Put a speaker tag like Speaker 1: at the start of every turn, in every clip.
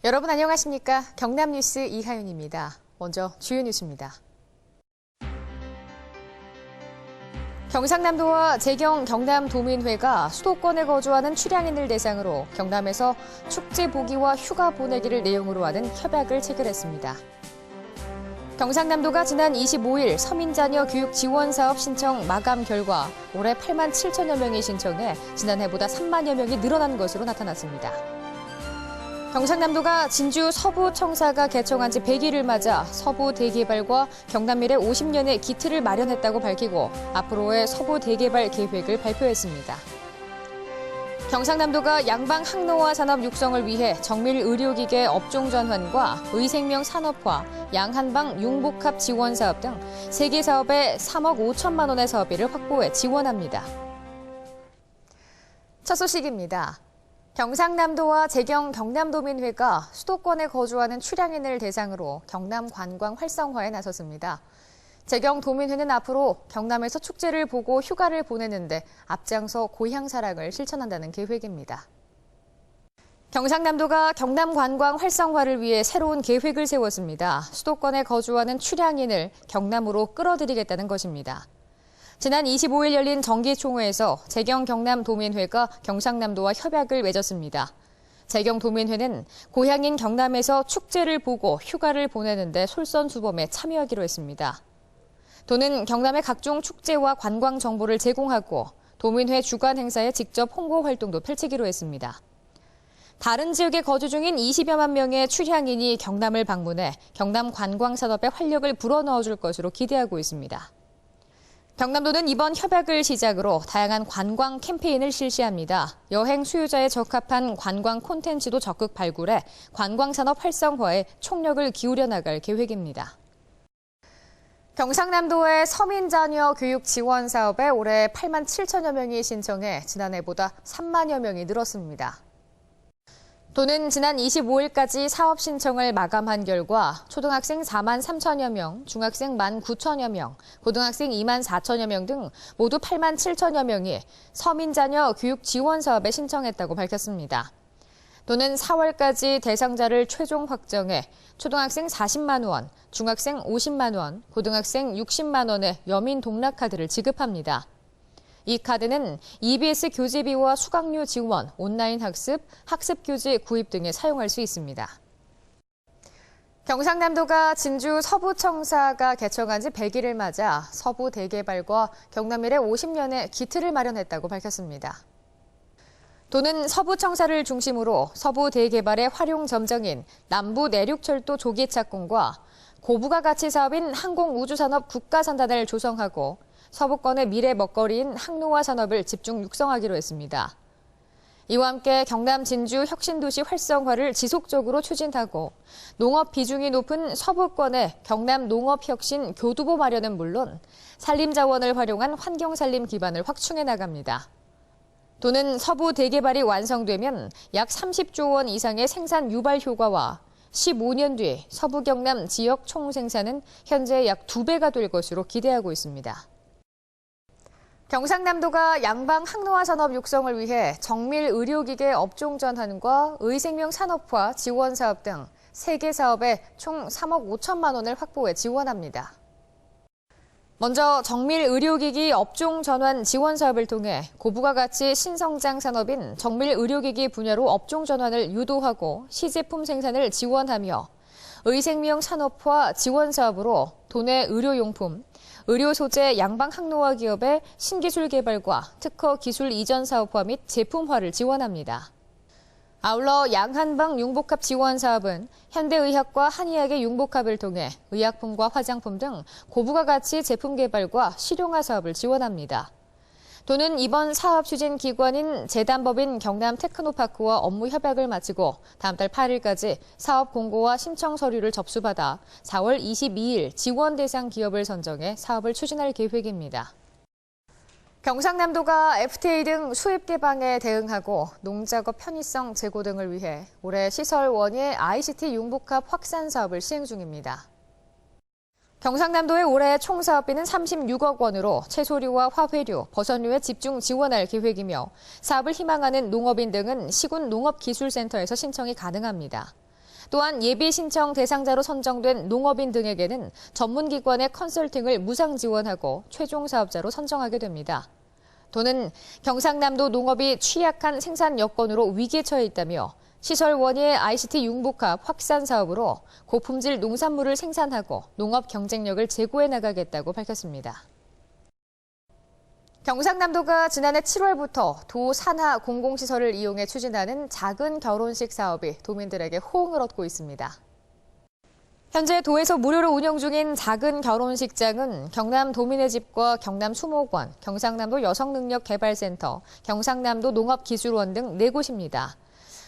Speaker 1: 여러분 안녕하십니까? 경남뉴스 이하윤입니다. 먼저 주요 뉴스입니다. 경상남도와 재경 경남도민회가 수도권에 거주하는 출향인들 대상으로 경남에서 축제 보기와 휴가 보내기를 내용으로 하는 협약을 체결했습니다. 경상남도가 지난 25일 서민자녀 교육 지원 사업 신청 마감 결과 올해 8만 7천여 명이 신청해 지난해보다 3만여 명이 늘어난 것으로 나타났습니다. 경상남도가 진주 서부청사가 개청한 지 100일을 맞아 서부대개발과 경남미래 50년의 기틀을 마련했다고 밝히고 앞으로의 서부대개발 계획을 발표했습니다. 경상남도가 양방 항노화 산업 육성을 위해 정밀 의료기계 업종 전환과 의생명 산업화, 양한방 융복합 지원 사업 등 3개 사업에 3억 5천만 원의 사업비를 확보해 지원합니다. 첫 소식입니다. 경상남도와 재경 경남도민회가 수도권에 거주하는 출향인을 대상으로 경남 관광 활성화에 나섰습니다. 재경 도민회는 앞으로 경남에서 축제를 보고 휴가를 보내는데 앞장서 고향 사랑을 실천한다는 계획입니다. 경상남도가 경남 관광 활성화를 위해 새로운 계획을 세웠습니다. 수도권에 거주하는 출향인을 경남으로 끌어들이겠다는 것입니다. 지난 25일 열린 정기총회에서 재경 경남도민회가 경상남도와 협약을 맺었습니다. 재경 도민회는 고향인 경남에서 축제를 보고 휴가를 보내는데 솔선수범에 참여하기로 했습니다. 도는 경남의 각종 축제와 관광 정보를 제공하고 도민회 주관 행사에 직접 홍보 활동도 펼치기로 했습니다. 다른 지역에 거주 중인 20여만 명의 출향인이 경남을 방문해 경남 관광 산업에 활력을 불어넣어 줄 것으로 기대하고 있습니다. 경남도는 이번 협약을 시작으로 다양한 관광 캠페인을 실시합니다. 여행 수요자에 적합한 관광 콘텐츠도 적극 발굴해 관광산업 활성화에 총력을 기울여 나갈 계획입니다. 경상남도의 서민자녀 교육 지원 사업에 올해 8만 7천여 명이 신청해 지난해보다 3만여 명이 늘었습니다. 도는 지난 25일까지 사업 신청을 마감한 결과 초등학생 4만 3천여 명, 중학생 1만 9천여 명, 고등학생 2만 4천여 명 등 모두 8만 7천여 명이 서민자녀 교육 지원 사업에 신청했다고 밝혔습니다. 도는 4월까지 대상자를 최종 확정해 초등학생 40만 원, 중학생 50만 원, 고등학생 60만 원의 여민 동락 카드를 지급합니다. 이 카드는 EBS 교재비와 수강료 지원, 온라인 학습, 학습교재 구입 등에 사용할 수 있습니다. 경상남도가 진주 서부청사가 개청한 지 100일을 맞아 서부대개발과 경남미래 50년의 기틀을 마련했다고 밝혔습니다. 도는 서부청사를 중심으로 서부대개발의 활용 점정인 남부내륙철도 조기 착공과 고부가 가치 사업인 항공우주산업 국가선단을 조성하고 서부권의 미래 먹거리인 항노화 산업을 집중 육성하기로 했습니다. 이와 함께 경남 진주 혁신도시 활성화를 지속적으로 추진하고 농업 비중이 높은 서부권의 경남 농업혁신 교두보 마련은 물론 산림자원을 활용한 환경산림 기반을 확충해 나갑니다. 도는 서부 대개발이 완성되면 약 30조 원 이상의 생산 유발 효과와 15년 뒤 서부 경남 지역 총생산은 현재 약 2배가 될 것으로 기대하고 있습니다. 경상남도가 양방 항노화 산업 육성을 위해 정밀 의료기계 업종 전환과 의생명 산업화 지원 사업 등 3개 사업에 총 3억 5천만 원을 확보해 지원합니다. 먼저 정밀 의료기기 업종 전환 지원 사업을 통해 고부가 가치 신성장 산업인 정밀 의료기기 분야로 업종 전환을 유도하고 시제품 생산을 지원하며 의생명 산업화 지원 사업으로 도내 의료용품, 의료 소재 양방 항노화 기업의 신기술 개발과 특허 기술 이전 사업화 및 제품화를 지원합니다. 아울러 양한방 융복합 지원 사업은 현대의학과 한의학의 융복합을 통해 의약품과 화장품 등 고부가 가치 제품 개발과 실용화 사업을 지원합니다. 도는 이번 사업 추진 기관인 재단법인 경남테크노파크와 업무 협약을 마치고 다음 달 8일까지 사업 공고와 신청 서류를 접수받아 4월 22일 지원 대상 기업을 선정해 사업을 추진할 계획입니다. 경상남도가 FTA 등 수입 개방에 대응하고 농작업 편의성 제고 등을 위해 올해 시설 원예 ICT 융복합 확산 사업을 시행 중입니다. 경상남도의 올해 총 사업비는 36억 원으로 채소류와 화훼류, 버섯류에 집중 지원할 계획이며 사업을 희망하는 농업인 등은 시군 농업기술센터에서 신청이 가능합니다. 또한 예비 신청 대상자로 선정된 농업인 등에게는 전문기관의 컨설팅을 무상 지원하고 최종 사업자로 선정하게 됩니다. 도는 경상남도 농업이 취약한 생산 여건으로 위기에 처해 있다며 시설 원예 ICT 융복합 확산 사업으로 고품질 농산물을 생산하고 농업 경쟁력을 제고해 나가겠다고 밝혔습니다. 경상남도가 지난해 7월부터 도 산하 공공시설을 이용해 추진하는 작은 결혼식 사업이 도민들에게 호응을 얻고 있습니다. 현재 도에서 무료로 운영 중인 작은 결혼식장은 경남 도민의 집과 경남 수목원, 경상남도 여성능력개발센터, 경상남도 농업기술원 등 4곳입니다.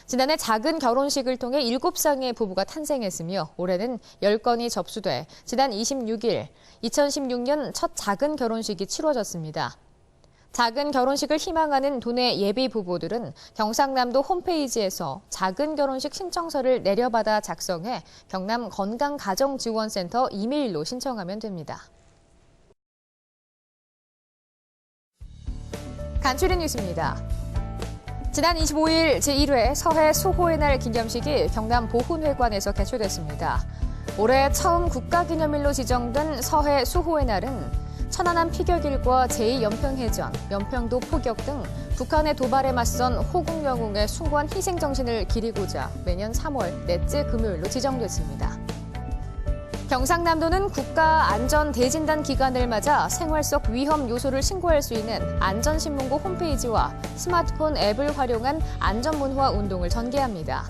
Speaker 1: 지난해 작은 결혼식을 통해 7쌍의 부부가 탄생했으며 올해는 10건이 접수돼 지난 26일 2016년 첫 작은 결혼식이 치러졌습니다. 작은 결혼식을 희망하는 도내 예비 부부들은 경상남도 홈페이지에서 작은 결혼식 신청서를 내려받아 작성해 경남 건강가정지원센터 이메일로 신청하면 됩니다. 간추린 뉴스입니다. 지난 25일 제1회 서해 수호의 날 기념식이 경남 보훈회관에서 개최됐습니다. 올해 처음 국가기념일로 지정된 서해 수호의 날은 천안함 피격일과 제2연평해전, 연평도 포격 등 북한의 도발에 맞선 호국 영웅의 숭고한 희생 정신을 기리고자 매년 3월 넷째 금요일로 지정됐습니다. 경상남도는 국가안전대진단 기간을 맞아 생활 속 위험 요소를 신고할 수 있는 안전신문고 홈페이지와 스마트폰 앱을 활용한 안전문화 운동을 전개합니다.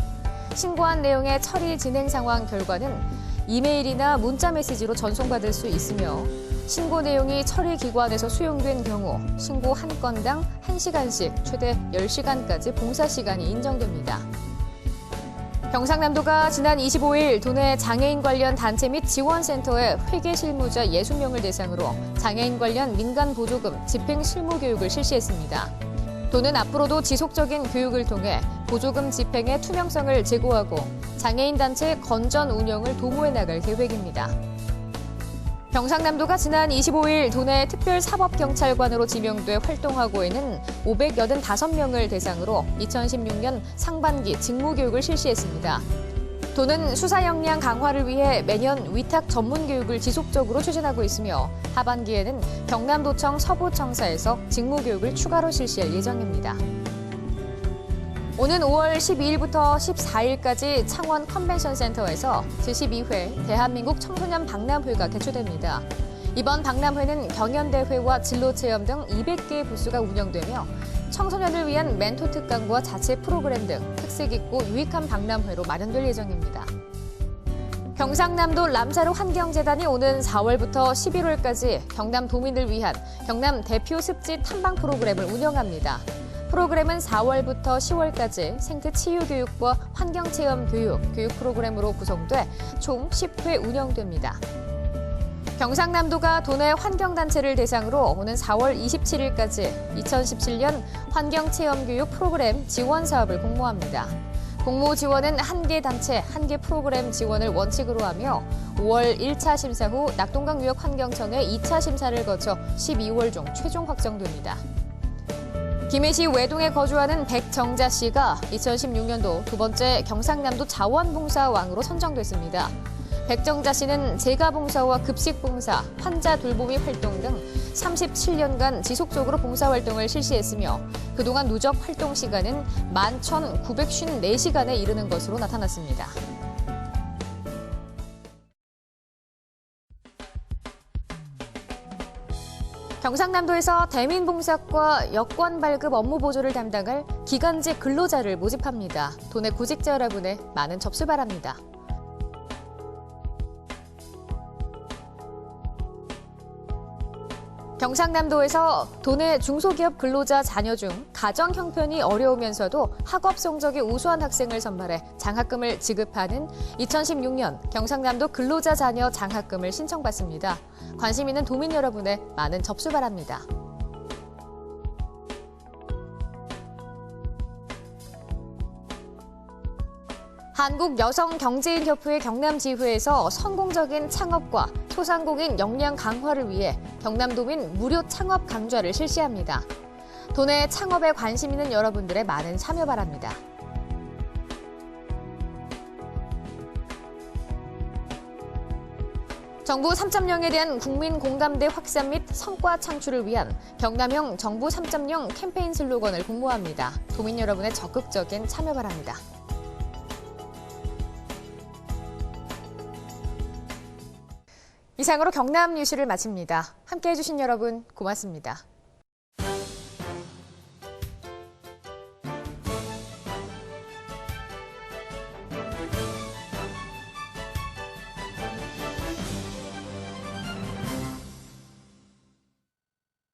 Speaker 1: 신고한 내용의 처리 진행 상황 결과는 이메일이나 문자 메시지로 전송받을 수 있으며 신고 내용이 처리 기관에서 수용된 경우 신고 한 건당 1시간씩 최대 10시간까지 봉사 시간이 인정됩니다. 경상남도가 지난 25일 도내 장애인 관련 단체 및 지원센터에 회계 실무자 60명을 대상으로 장애인 관련 민간 보조금 집행 실무 교육을 실시했습니다. 도는 앞으로도 지속적인 교육을 통해 보조금 집행의 투명성을 제고하고 장애인 단체 건전 운영을 도모해 나갈 계획입니다. 경상남도가 지난 25일 도내 특별사법경찰관으로 지명돼 활동하고 있는 585명을 대상으로 2016년 상반기 직무교육을 실시했습니다. 도는 수사 역량 강화를 위해 매년 위탁 전문교육을 지속적으로 추진하고 있으며 하반기에는 경남도청 서부청사에서 직무교육을 추가로 실시할 예정입니다. 오는 5월 12일부터 14일까지 창원 컨벤션센터에서 제12회 대한민국 청소년 박람회가 개최됩니다. 이번 박람회는 경연대회와 진로체험 등 200개의 부스가 운영되며 청소년을 위한 멘토 특강과 자체 프로그램 등 특색 있고 유익한 박람회로 마련될 예정입니다. 경상남도 람사루 환경재단이 오는 4월부터 11월까지 경남 도민을 위한 경남 대표 습지 탐방 프로그램을 운영합니다. 프로그램은 4월부터 10월까지 생태 치유 교육과 환경 체험 교육 프로그램으로 구성돼 총 10회 운영됩니다. 경상남도가 도내 환경단체를 대상으로 오는 4월 27일까지 2017년 환경체험교육 프로그램 지원 사업을 공모합니다. 공모 지원은 1개 단체, 1개 프로그램 지원을 원칙으로 하며 5월 1차 심사 후 낙동강유역환경청의 2차 심사를 거쳐 12월 중 최종 확정됩니다. 김해시 외동에 거주하는 백정자 씨가 2016년도 두 번째 경상남도 자원봉사왕으로 선정됐습니다. 백정자 씨는 재가봉사와 급식봉사, 환자 돌보미 활동 등 37년간 지속적으로 봉사활동을 실시했으며 그동안 누적 활동 시간은 11,954시간에 이르는 것으로 나타났습니다. 경상남도에서 대민봉사과 여권 발급 업무 보조를 담당할 기간제 근로자를 모집합니다. 도내 구직자 여러분의 많은 접수 바랍니다. 경상남도에서 도내 중소기업 근로자 자녀 중 가정 형편이 어려우면서도 학업 성적이 우수한 학생을 선발해 장학금을 지급하는 2016년 경상남도 근로자 자녀 장학금을 신청받습니다. 관심 있는 도민 여러분의 많은 접수 바랍니다. 한국여성경제인협회 경남지회에서 성공적인 창업과 소상공인 역량 강화를 위해 경남도민 무료 창업 강좌를 실시합니다. 도내 창업에 관심 있는 여러분들의 많은 참여 바랍니다. 정부 3.0에 대한 국민 공감대 확산 및 성과 창출을 위한 경남형 정부 3.0 캠페인 슬로건을 공모합니다. 도민 여러분의 적극적인 참여 바랍니다. 이상으로 경남 뉴스를 마칩니다. 함께해 주신 여러분 고맙습니다.